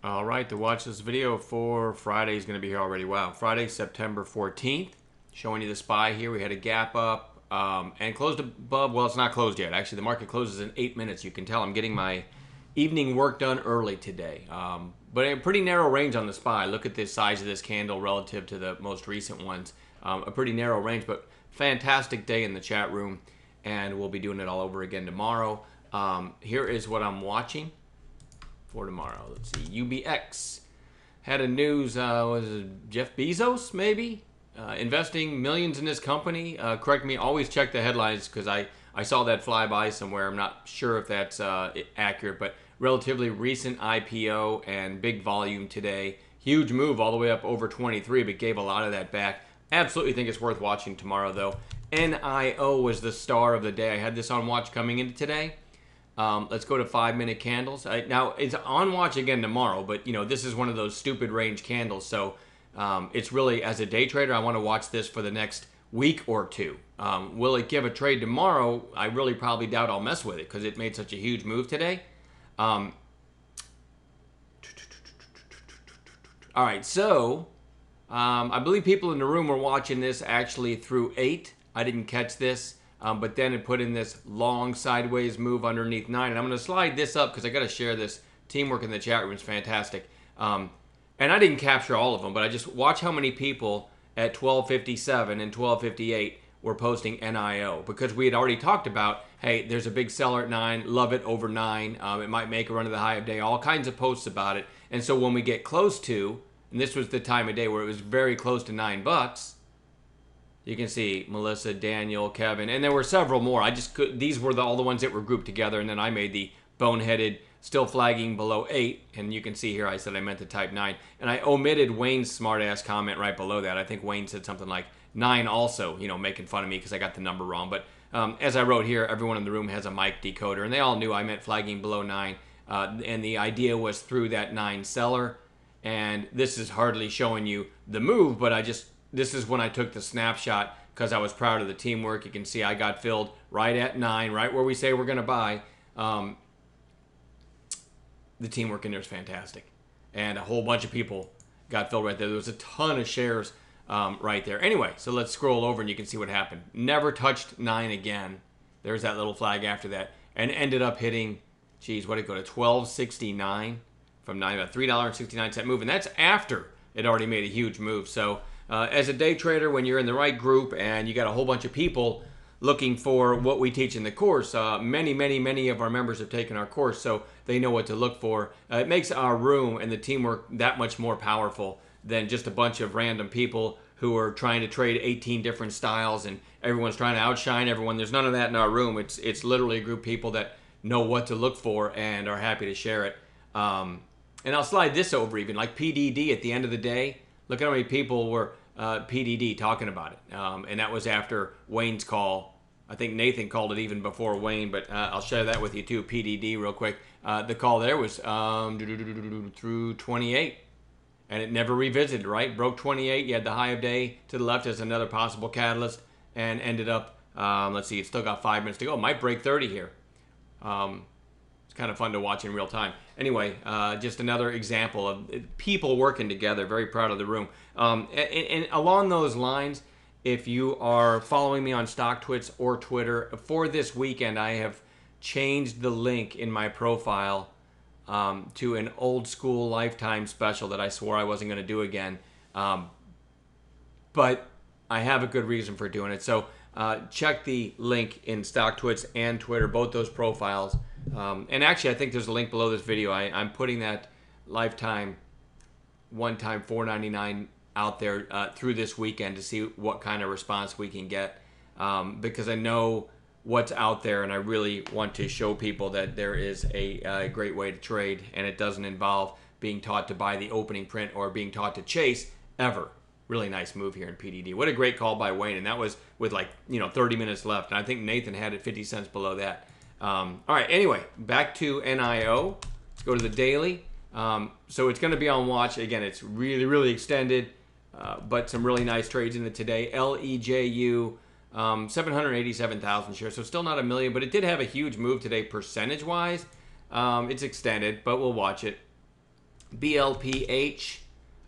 All right, to watch this video for Friday is going to be here already. Wow, Friday, September 14th. Showing you the SPY here. We had a gap up and closed above. Well, it's not closed yet. Actually, the market closes in 8 minutes. You can tell I'm getting my evening work done early today. But a pretty narrow range on the SPY. Look at the size of this candle relative to the most recent ones. A pretty narrow range, but fantastic day in the chat room. And we'll be doing it all over again tomorrow. Here is what I'm watching for tomorrow. Let's see. UBX had a news. Was it Jeff Bezos maybe investing millions in this company? Correct me. Always check the headlines because I saw that fly by somewhere. I'm not sure if that's accurate, but relatively recent IPO and big volume today. Huge move all the way up over 23, but gave a lot of that back. Absolutely think it's worth watching tomorrow though. NIO was the star of the day. I had this on watch coming into today. Let's go to 5-minute candles. Now, it's on watch again tomorrow, but, you know, this is one of those stupid range candles. So it's really, as a day trader, I want to watch this for the next week or two. Will it give a trade tomorrow? I really probably doubt I'll mess with it because it made such a huge move today. All right, so I believe people in the room were watching this actually through 8. I didn't catch this. But then it put in this long sideways move underneath 9. And I'm going to slide this up because I got to share this. Teamwork in the chat room is fantastic. And I didn't capture all of them, but I just watch how many people at 12:57 and 12:58 were posting NIO. Because we had already talked about, hey, there's a big seller at 9, love it over 9. It might make a run to the high of day, all kinds of posts about it. And so when we get close to, and this was the time of day where it was very close to $9, you can see Melissa, Daniel, Kevin, and there were several more. These were all the ones that were grouped together, and then I made the boneheaded, still flagging below 8, and you can see here I said I meant to type 9. And I omitted Wayne's smartass comment right below that. I think Wayne said something like 9 also, you know, making fun of me because I got the number wrong. But as I wrote here, everyone in the room has a mic decoder, and they all knew I meant flagging below 9. And the idea was through that 9 seller, and this is hardly showing you the move, but this is when I took the snapshot because I was proud of the teamwork. You can see I got filled right at 9, right where we say we're going to buy. The teamwork in there is fantastic. And a whole bunch of people got filled right there. There was a ton of shares right there. Anyway, so let's scroll over and you can see what happened. Never touched 9 again. There's that little flag after that. And ended up hitting, geez, what did it go to? $12.69 from 9, about $3.69 move. And that's after it already made a huge move. So as a day trader, when you're in the right group and you got a whole bunch of people looking for what we teach in the course, many of our members have taken our course, so they know what to look for. It makes our room and the teamwork that much more powerful than just a bunch of random people who are trying to trade 18 different styles and everyone's trying to outshine everyone. There's none of that in our room. It's literally a group of people that know what to look for and are happy to share it. And I'll slide this over even, like PDD at the end of the day. Look at how many people were PDD talking about it. And that was after Wayne's call. I think Nathan called it even before Wayne, but I'll share that with you too, PDD real quick. The call there was through 28. And it never revisited, right? Broke 28. You had the high of day to the left as another possible catalyst. And ended up, let's see, it's still got 5 minutes to go. It might break 30 here. It's kind of fun to watch in real time. Anyway, just another example of people working together. Very proud of the room. And along those lines, if you are following me on StockTwits or Twitter, for this weekend, I have changed the link in my profile to an old school Lifetime special that I swore I wasn't going to do again. But I have a good reason for doing it. So check the link in StockTwits and Twitter, both those profiles. And actually, I think there's a link below this video. I'm putting that Lifetime one-time $4.99 out there through this weekend to see what kind of response we can get. Because I know what's out there, and I really want to show people that there is a great way to trade, and it doesn't involve being taught to buy the opening print or being taught to chase ever. Really nice move here in PDD. What a great call by Wayne, and that was with 30 minutes left. And I think Nathan had it 50 cents below that. All right, anyway, back to NIO. Let's go to the daily. So it's going to be on watch. Again, it's really extended, but some really nice trades in it today. LEJU, 787,000 shares, so still not a million, but it did have a huge move today percentage-wise. It's extended, but we'll watch it. BLPH.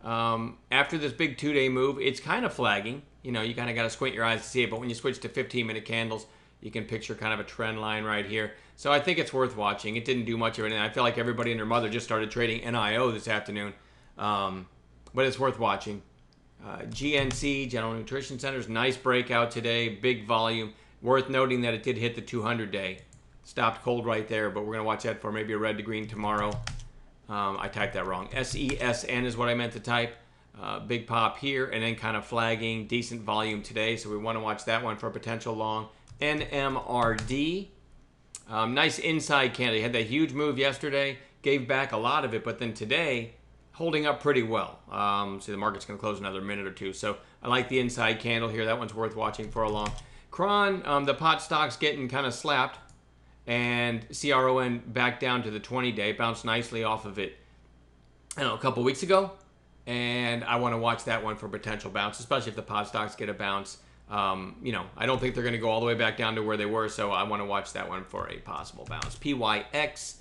After this big 2-day move, it's kind of flagging. You know, you kind of got to squint your eyes to see it, but when you switch to 15-minute candles, you can picture kind of a trend line right here. So I think it's worth watching. It didn't do much of anything. I feel like everybody and their mother just started trading NIO this afternoon. But it's worth watching. GNC, General Nutrition Centers, nice breakout today, big volume. Worth noting that it did hit the 200-day. Stopped cold right there, but we're going to watch that for maybe a red to green tomorrow. I typed that wrong. SESN is what I meant to type. Big pop here, and then kind of flagging. Decent volume today, so we want to watch that one for a potential long. NMRD. Nice inside candle. You had that huge move yesterday, gave back a lot of it, but then today, holding up pretty well. So the market's going to close another minute or two. So I like the inside candle here. That one's worth watching for a long. Cron, the pot stock's getting kind of slapped, and CRON back down to the 20-day. Bounced nicely off of it, I don't know, a couple weeks ago. And I want to watch that one for potential bounce, especially if the pot stocks get a bounce. You know, I don't think they're going to go all the way back down to where they were, so I want to watch that one for a possible bounce. PYX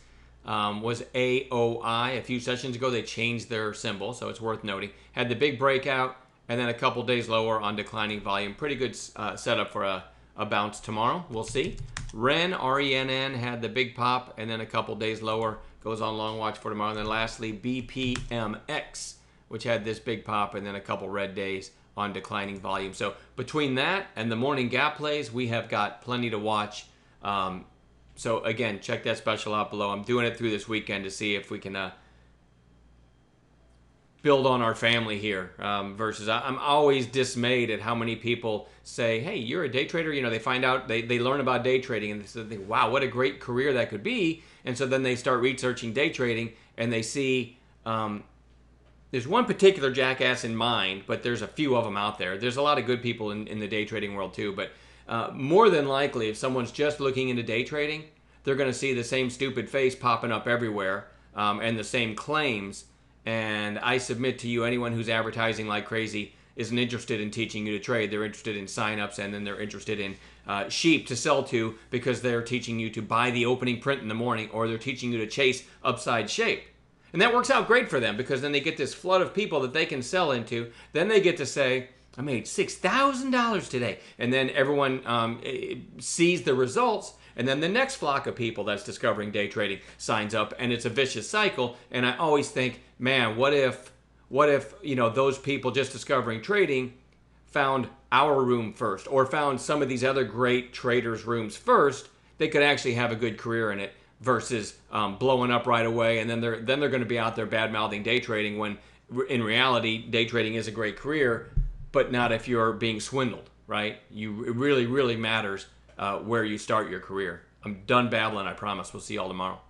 was AOI. A few sessions ago, they changed their symbol, so it's worth noting. Had the big breakout, and then a couple days lower on declining volume. Pretty good setup for a bounce tomorrow. We'll see. REN, RENN, had the big pop, and then a couple days lower. Goes on long watch for tomorrow. And then lastly, BPMX, which had this big pop and then a couple red days on declining volume. So between that and the morning gap plays, we have got plenty to watch. So again, check that special out below. I'm doing it through this weekend to see if we can build on our family here. Versus I'm always dismayed at how many people say, hey, you're a day trader. You know, they find out, they learn about day trading and they think, wow, what a great career that could be. And so then they start researching day trading and they see, there's one particular jackass in mind, but there's a few of them out there. There's a lot of good people in the day trading world too, but more than likely, if someone's just looking into day trading, they're going to see the same stupid face popping up everywhere and the same claims. And I submit to you, anyone who's advertising like crazy isn't interested in teaching you to trade. They're interested in signups, and then they're interested in sheep to sell to because they're teaching you to buy the opening print in the morning, or they're teaching you to chase upside shape. And that works out great for them because then they get this flood of people that they can sell into. Then they get to say, I made $6,000 today. And then everyone sees the results. And then the next flock of people that's discovering day trading signs up. And it's a vicious cycle. And I always think, man, what if you know, those people just discovering trading found our room first, or found some of these other great traders' rooms first? They could actually have a good career in it. Versus blowing up right away, and then they're going to be out there bad-mouthing day trading when in reality day trading is a great career, but not if you're being swindled, right? It really, really matters where you start your career. I'm done babbling, I promise. We'll see y'all tomorrow.